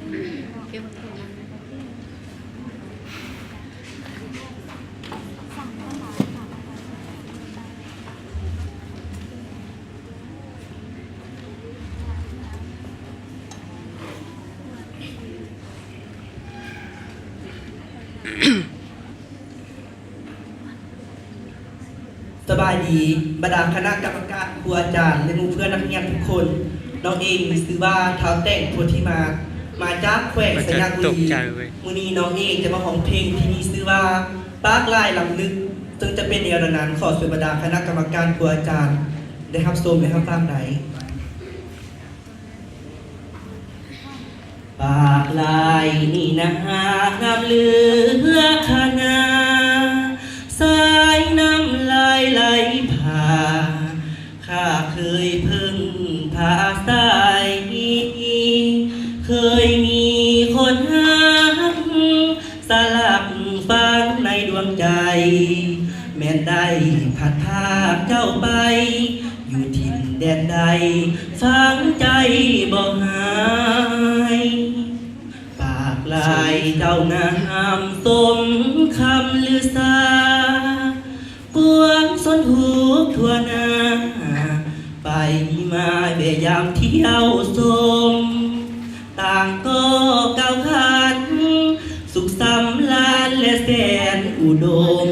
สบายดีบรรดาคณะกรรมการครูอาจารย์และหมู่เพื่อนนักเรียนทุกคนน้องเองมีชื่อว่าเท้าแต่งโพธิมาจากแขวงสัญญาบุรีมื้อนี้น้องเองจะมาร้องเพลงที่มีชื่อว่าปากลายลำลึกซึ่งจะเป็นแนวดานขอส่วนบรรดาคณะกรรมการครูอาจารย์ได้รับชมและรับฟังได้ปากลายนี่นะงามเหลือขนาสายน้ำไหลผ่าข้าเคยพึ่งพาสายเคยมีคนหักสลักฝังในดวงใจแม้นได้พัดพาเจ้าไปอยู่ถิ่นแดนใดฝังใจบ่หายปากลายเจ้างามสมคำลือสาปวงสนทุกทั่วหน้าไปมาเบยามเที่ยวสมต่างก็ก้าวขันสุขสำราญและแสนอุดม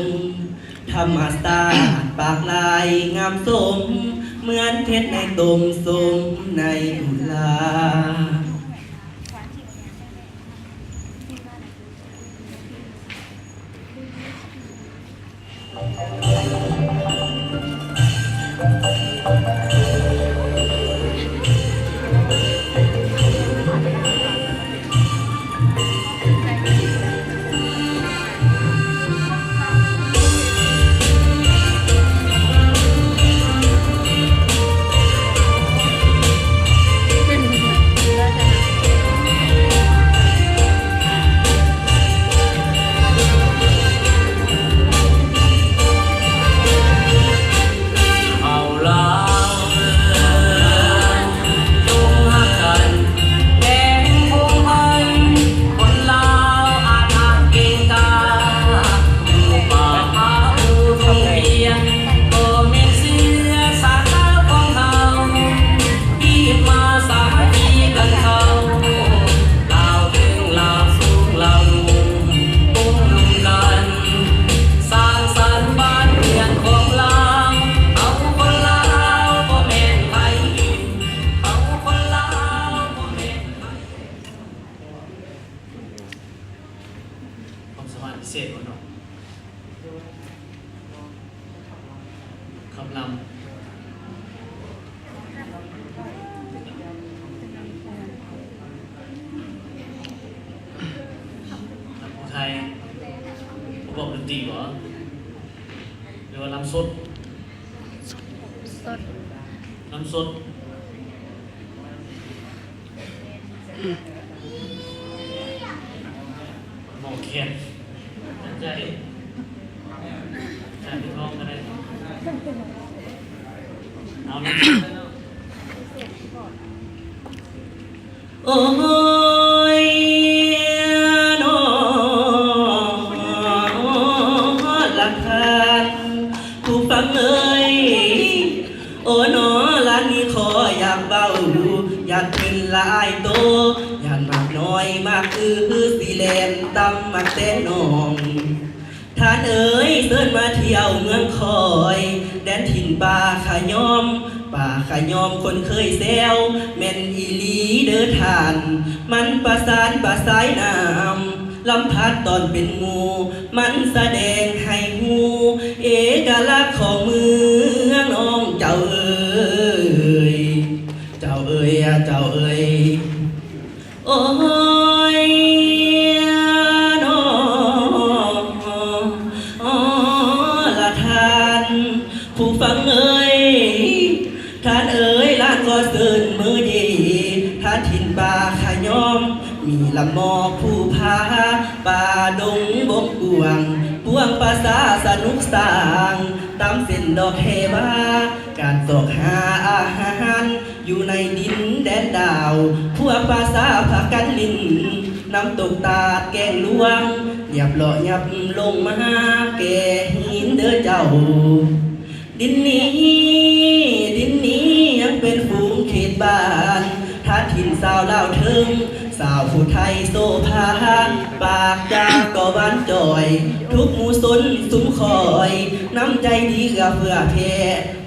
ธรรมศาสตร์ปากลายงามสมเหมือนเพชรในตมสมในอุลาพิเศษของน้องคำลำลำของไทยประกอบดนตรีเหรอหรือว่าลำสดลำสดหมอแคนใจที่ท้องกันเลยเอาละโอ้ยน้อหลักฐานผู้ฟังเอ้ยโอ้น้อร้านนี้ขออยากเบาอยากเป็นลายโตอยากมากน้อยมากสีแลนตำมาแต่น้องท่านเอ๋ยเดินมาเที่ยวเมืองคอยแดนถิ่นป่าขายอมป่าขายอมคนเคยแซวแม่นอีลีเด้อท่านมันประสานประสายน้ำลำพัดตอนเป็นหมู่มันแสดงให้หูเอกลักษณ์ของเมืองน้องเจ้าเอ๋ยเจ้าเอ๋ยเจ้าเอ๋ยโอ้ยละท่านผู้ฟังเอ๋ยท่านเอ๋ยล้านก็เสินมือดีท่านถิ่นป่าขยอมมีลำมอผู้พาป่าดงบกกวงปวงภาษาสนุกสร้างตามเส้นดอกเฮบาการตกหาอาหาร อยู่ในดินแดนดาวพวกภาษาผากันลินน้ำตกตาดแกงลวงหยับหล่อหยับลงมาแก่หินเด้อเจ้าดินนี้ยังเป็นฝูงเขตบ้านท่าถิ่นสาวลาวเทิงสาวผู้ไทยโซภาปากจากก็บ้านจอย ทุกหมู่สนสุมคอยน้ำใจดีกับเพื่อแพ่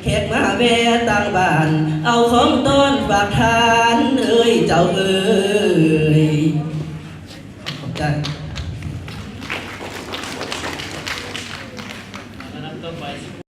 แขกมาแวะต่างบ้าน เอาของต้อนฝากทานเอ้ยเจ้าเอ้ยขอบใจ